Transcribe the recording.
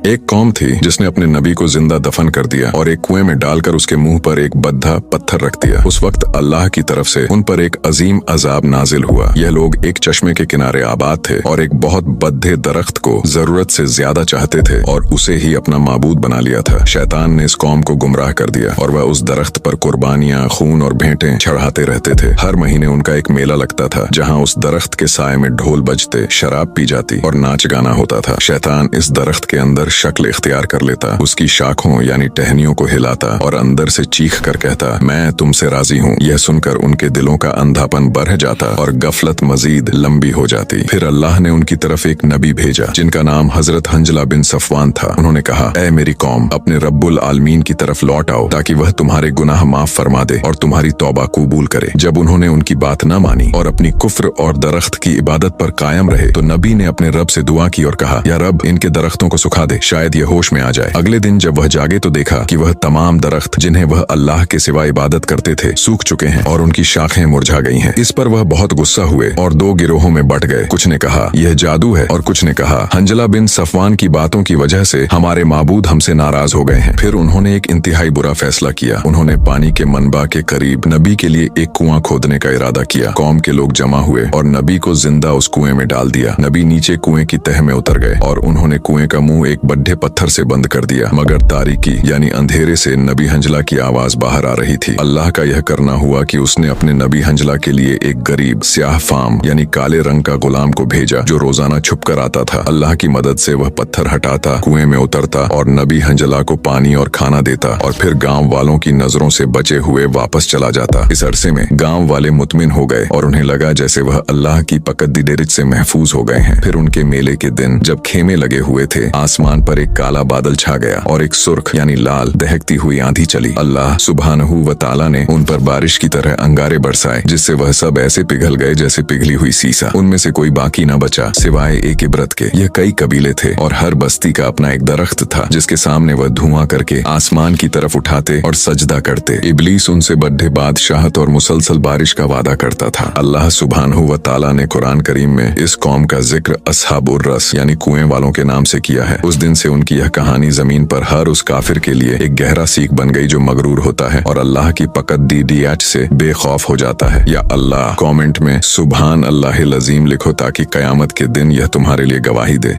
एक कौम थी जिसने अपने नबी को जिंदा दफन कर दिया और एक कुएं में डालकर उसके मुंह पर एक बद्धा पत्थर रख दिया। उस वक्त अल्लाह की तरफ से उन पर एक अजीम अजाब नाजिल हुआ। यह लोग एक चश्मे के किनारे आबाद थे और एक बहुत बद्धे दरख्त को जरूरत से ज्यादा चाहते थे और उसे ही अपना माबूद बना लिया था। शैतान ने इस कौम को गुमराह कर दिया और वह उस दरख्त पर कुर्बानियां, खून और भेंटें चढ़ाते रहते थे। हर महीने उनका एक मेला लगता था जहाँ उस दरख्त के साए में ढोल बजते, शराब पी जाती और नाच गाना होता था। शैतान इस दरख्त के अंदर शक्ल इख्तियार कर लेता, उसकी शाखों यानी टहनियों को हिलाता और अंदर से चीख कर कहता, मैं तुमसे राजी हूँ। यह सुनकर उनके दिलों का अंधापन बढ़ जाता और गफलत मजीद लंबी हो जाती। फिर अल्लाह ने उनकी तरफ एक नबी भेजा जिनका नाम हजरत हंजला बिन सफवान था। उन्होंने कहा, ऐ मेरी कौम, अपने रब्बुल आलमीन की तरफ लौट आओ ताकि वह तुम्हारे गुनाह माफ फरमा दे और तुम्हारी तौबा कबूल करे। जब उन्होंने उनकी बात न मानी और अपनी कुफ्र और दरख्त की इबादत पर कायम रहे तो नबी ने अपने रब से दुआ की और कहा, या रब, इनके दरख्तों को सुखा दे, शायद ये होश में आ जाए। अगले दिन जब वह जागे तो देखा कि वह तमाम दरख्त जिन्हें वह अल्लाह के सिवा इबादत करते थे सूख चुके हैं और उनकी शाखें मुरझा गई हैं। इस पर वह बहुत गुस्सा हुए और दो गिरोहों में बंट गए। कुछ ने कहा, यह जादू है, और कुछ ने कहा, हंजला बिन सफवान की बातों की वजह से हमारे माबूद हमसे नाराज हो गए हैं। फिर उन्होंने एक इंतहाई बुरा फैसला किया। उन्होंने पानी के मनबा के करीब नबी के लिए एक कुआं खोदने का इरादा किया। कौम के लोग जमा हुए और नबी को जिंदा उस कुएं में डाल दिया। नबी नीचे कुएं की तह में उतर गए और उन्होंने कुएं का मुंह एक बड्ढे पत्थर से बंद कर दिया, मगर तारीकी यानी अंधेरे से नबी हंजला की आवाज बाहर आ रही थी। अल्लाह का यह करना हुआ कि उसने अपने नबी हंजला के लिए एक गरीब स्याह फाम यानी काले रंग का गुलाम को भेजा जो रोजाना छुप कर आता था। अल्लाह की मदद से वह पत्थर हटाता, कुएं में उतरता और नबी हंजला को पानी और खाना देता और फिर गांव वालों की नजरों से बचे हुए वापस चला जाता। इस अरसे में गांव वाले मुतमिन हो गए और उन्हें लगा जैसे वह अल्लाह की पकड़ी डेरिज से महफूज हो गए हैं। फिर उनके मेले के दिन जब खेमे लगे हुए थे, आसमान पर एक काला बादल छा गया और एक सुर्ख यानी लाल दहकती हुई आंधी चली। अल्लाह सुब्हानहू व तआला ने उन पर बारिश की तरह अंगारे बरसाए जिससे वह सब ऐसे पिघल गए जैसे पिघली हुई सीसा। उनमें से कोई बाकी न बचा सिवाय एक इबरत के। यह कई कबीले थे और हर बस्ती का अपना एक दरख्त था जिसके सामने वह धुआं करके आसमान की तरफ उठाते और सजदा करते। इबलीस उनसे बड्ढे बादशाहत और मुसलसल बारिश का वादा करता था। अल्लाह सुब्हानहू व तआला ने कुरान करीम में इस कौम का जिक्र अस्हाबुर रस यानी कुएं वालों के नाम से किया है। उस दिन से उनकी यह कहानी जमीन पर हर उस काफिर के लिए एक गहरा सीख बन गई जो मगरूर होता है और अल्लाह की पकड़ दी से बेखौफ हो जाता है। या अल्लाह कमेंट में सुभान अल्लाहिल अज़ीम लिखो ताकि कयामत के दिन यह तुम्हारे लिए गवाही दे।